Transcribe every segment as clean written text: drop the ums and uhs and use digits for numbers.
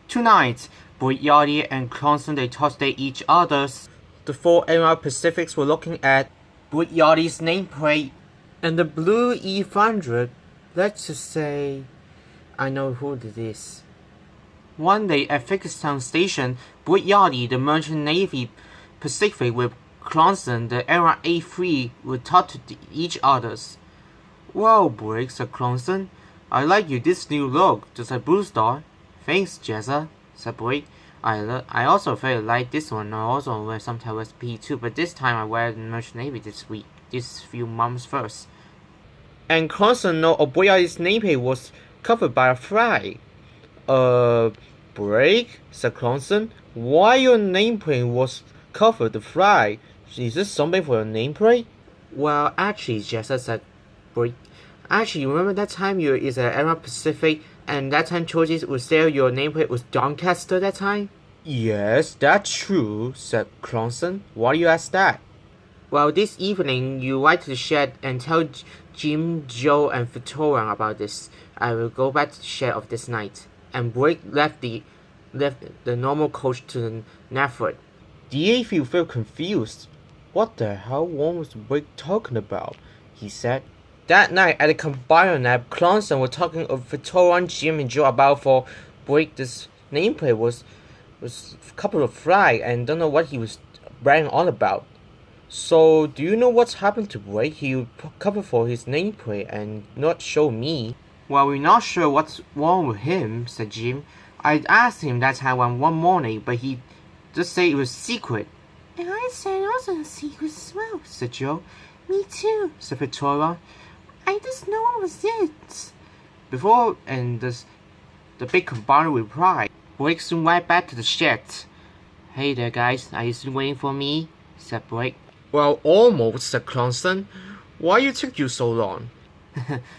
Tonight, both Yardley and Clarkson they toasted each other's. The four NR Pacifics were looking at both Yardley's nameplate and the blue E500. Let's just say I know who it is. One day at Victorion station, both Yardley, the Merchant Navy Pacific with Clarkson, the NR A3 would talk to each other's. "Well, Blake," said Clarkson, "I like you this new look, just like Blue Star." "Thanks, Jessa," said Blake. I also very like this one. I also wear sometimes P2, but this time I wear the Merchant Navy this few months first. And Clarkson know Oboya's nameplate was covered by a flag. Blake, said Clarkson, "why your nameplate was covered the flag? Is this something for your nameplate?" "Well, actually," Jessa said Blake. "Actually, remember that time you is an NR Pacific, and that time George's was there, your nameplate was Doncaster that time?" "Yes, that's true," said Clarkson. "Why do you ask that?" "Well, this evening you write to the shed and tell Jim, Joe, and Victorion about this. I will go back to the shed of this night." And Blake left the normal coach to the Nameplate. The A felt confused. "What the hell was Blake talking about?" he said. That night at the combiner nap, Clarkson was talking of Victorion, Jim, and Joe about for Blake. This nameplate was a couple of flag and don't know what he was bragging on about. "So, do you know what's happened to Blake? He covered for his nameplate and not show me." "Well, we're not sure what's wrong with him," said Jim. "I asked him that time one morning, but he just said it was secret." "And I said it wasn't a secret as well," said Joe. "Me too," said Victoria. "I just know what was it." Before and the big combiner replied, Blake soon went back to the shed. "Hey there, guys. Are you still waiting for me?" said Blake. "Well, almost," said Clarkson. "Why you took you so long?"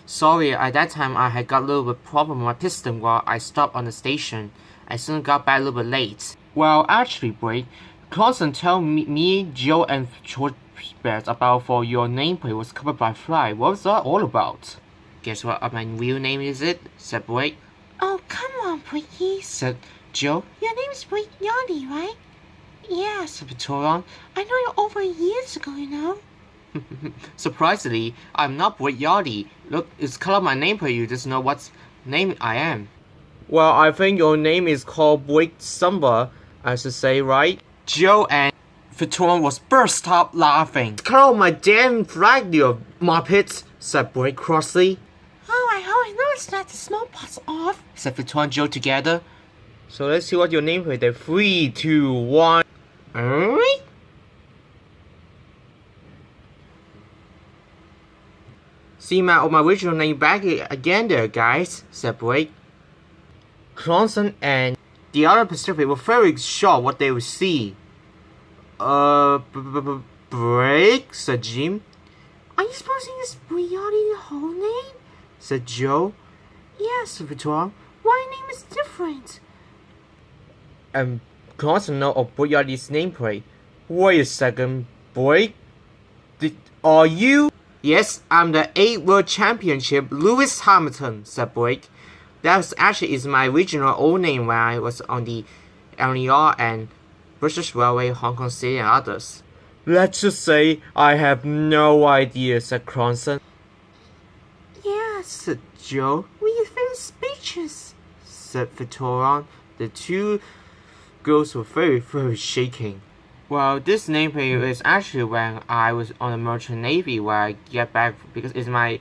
"Sorry, at that time I had got a little bit problem with my piston while I stopped on the station. I soon got back a little bit late." "Well, actually, Blake, Clarkson told me, Joe, and George about for your nameplate was covered by fly. What was that all about?" "Guess what my real name is it?" said Blake. "Oh, come on, Blakey," said Joe. "Your name's Blake Yardley, right?" "Yeah," said Victorion. "I know you over years ago, you know." "Surprisingly, I'm not Blake Yardley. Look, it's called my nameplate. You just know what name I am." "Well, I think your name is called Blake Sumba, I should say, right?" Joe and Victorion was burst out laughing. "Call my damn flag, you muppet," said Blake crossly. "Oh, I hope I know it's not the smallpox off," said Victorion and Joe together. "So let's see what your nameplate is. 3, 2, 1. Alright. "See my original name back again there, guys," said Blake. Clarkson and the other Pacific were very shocked what they would see. Blake," said Jim. "Are you supposing this Yardley the whole name?" said Joe. "Yes," said Victoria. "Why your name is different?" And Clarkson know of Yardley's nameplate. "Wait a second, Blake. Are you?" "Yes, I'm the 8 World Championship Lewis Hamilton," said Blake. "That actually is my original old name when I was on the LNER and British Railway, Hong Kong City, and others." "Let's just say I have no idea," said Clarkson. "Yeah," said Joe. "We're very speechless," said Victorion. The two girls were very shaking. "Well, this nameplate is actually when I was on the Merchant Navy where I get back because it's my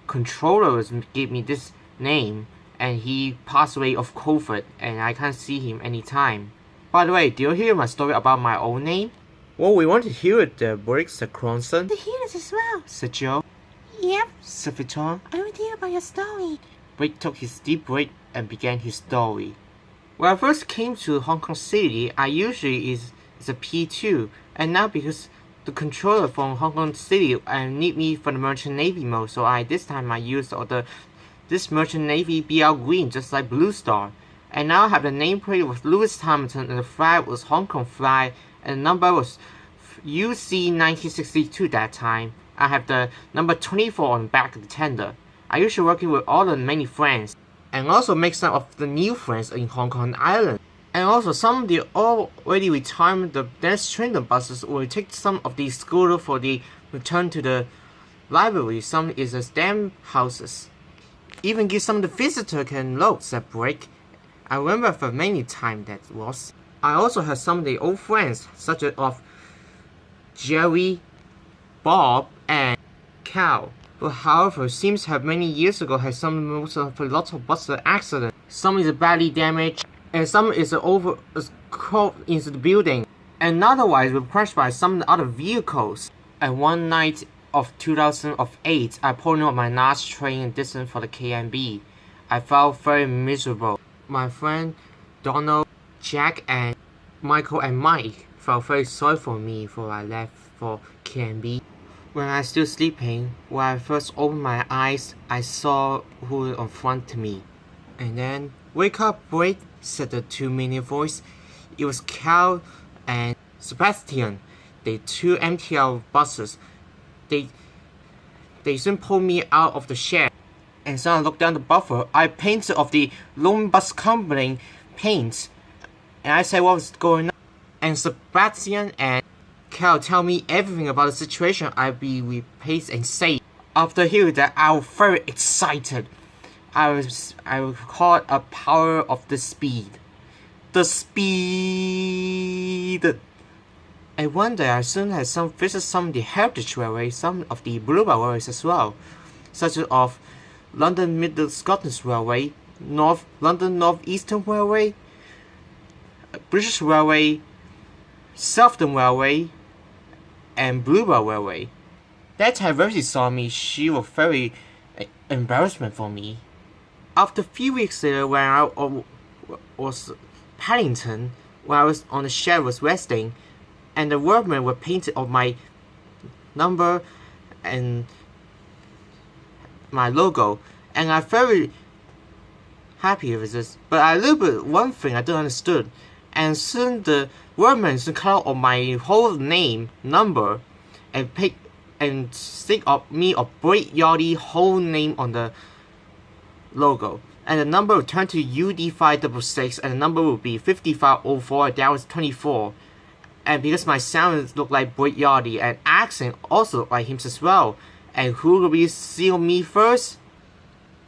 controller gave me this name and he passed away of COVID and I can't see him anytime. By the way, do you hear my story about my own name?" "Well, we want to hear it there, Blake," said Clarkson. "To hear it as well," said Joe. "Yep," said Victorion. "I want to hear about your story." Blake took his deep breath and began his story. "When I first came to Hong Kong City, I usually is a P2, and now because the controller from Hong Kong City need me for the Merchant Navy mode, so this time I used this Merchant Navy BL Green just like Blue Star. And now I have the nameplate with Lewis Hamilton and the flag was Hong Kong flag and the number was UC 1962 that time. I have the number 24 on the back of the tender. I usually working with all the many friends. and also make some of the new friends in Hong Kong Island. And also some of the already retired the Dennis Trenton buses will take some of the scooter for the return to the library. Some is the stamp houses. Even give some of the visitor can load that break. I remember for many times that was. I also have some of the old friends such as of Jerry, Bob, and Cal. But however, seems to have many years ago had some most of a lot of bus accidents. Some is badly damaged, and some is caught into the building, and otherwise were crashed by some other vehicles. And one night of 2008, I pulled up my last train distance for the KMB. I felt very miserable. My friend Donald, Jack, and Michael and Mike felt very sorry for me before I left for KMB. When I was still sleeping, when I first opened my eyes, I saw who was in front of me. And then, "Wake up, break," said the 2-minute voice. It was Cal and Sebastian, the 2 MTL buses. They soon pulled me out of the shed. And so I looked down the buffer. I painted of the Lone Bus Company paint. And I said what was going on. And Sebastian and Cal tell me everything about the situation. I'll be replaced and saved. After hearing that, I was very excited. I caught a power of the speed. The speed! And one day I soon had visit some of the heritage railways, some of the Bluebell railways as well, such as of London Middle Scotland Railway, London North Eastern Railway, British Railway, Southern Railway, and Bluebell Railway. That time Rosie saw me, she was very embarrassment for me. After a few weeks later, when I was Paddington, when I was on the shed was resting, and the workmen were painted on my number and my logo, and I'm very happy with this. But a little bit one thing I don't understood, and soon the workmen soon cut on my whole name, number, and pick and stick of me of Great Yardley whole name on the logo. And the number will turn to UD566, and the number will be 5504. That was 24. And because my sound looked like Great Yardley, and accent also looked like him as well. And who will be see me first?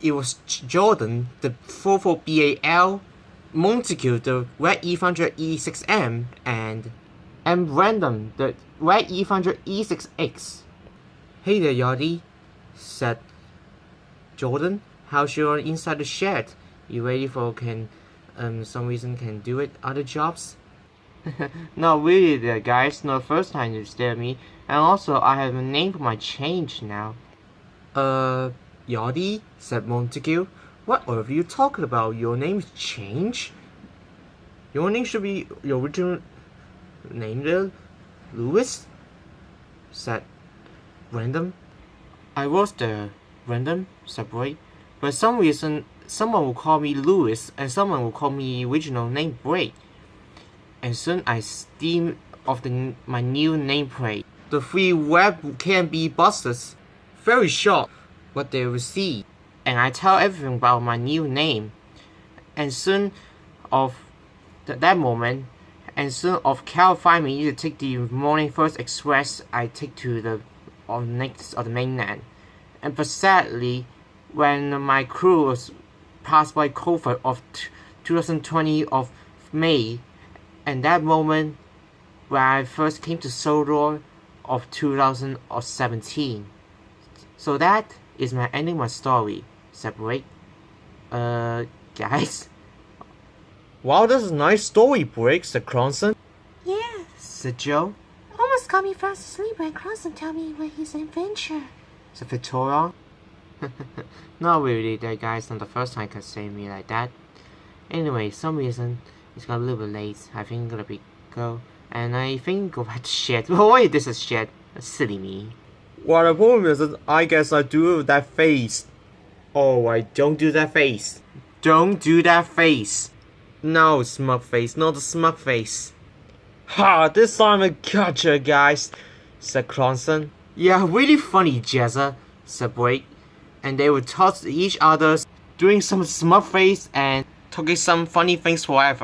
It was Jordan, the 44BAL, Montague, the Red E500E6M, and Brandon, the Red E500E6X. "Hey there, Yardley," said Jordan. "How's your inside the shed? You ready for some reason can do it other jobs?" "Not really there, guys. Not the first time you stare at me. And also, I have a name for my change now." Yardley," said Montague. "What are you talking about? Your name's changed? Your name should be your original name there, Lewis," said Random. "I was there, Random," said Bray. "But some reason, someone will call me Lewis, and someone will call me original name Bray." And soon I steam of my new nameplate. The 3 web KMB buses. Very short what they receive. And I tell everything about my new name. And soon of that moment, and soon of Cal find me to take the morning first express I take to the next of the mainland. And but sadly, when my crew was passed by COVID of 2020 of May, and that moment when I first came to Sodor of 2017. So that is my ending my story. Separate. Guys. "Wow, that's a nice story, Brick," said Clarkson. "Yeah," said Joe. "Almost got me fast asleep when Clarkson tell me what his adventure." Said Victorion. Not really, that guy's not the first time can say me like that. Anyway, some reason it's got a little bit late. I think I'm gonna go. And I think go back to shit. Why this is shit? Silly me. Well, the problem is that I guess I do it with that face. Oh, I don't do that face. Don't do that face. No, smug face, not the smug face. "Ha, this time I gotcha, guys," said Clarkson. "Yeah, really funny, Jezza," said Blake. And they would toss each other doing some smart face and talking some funny things forever.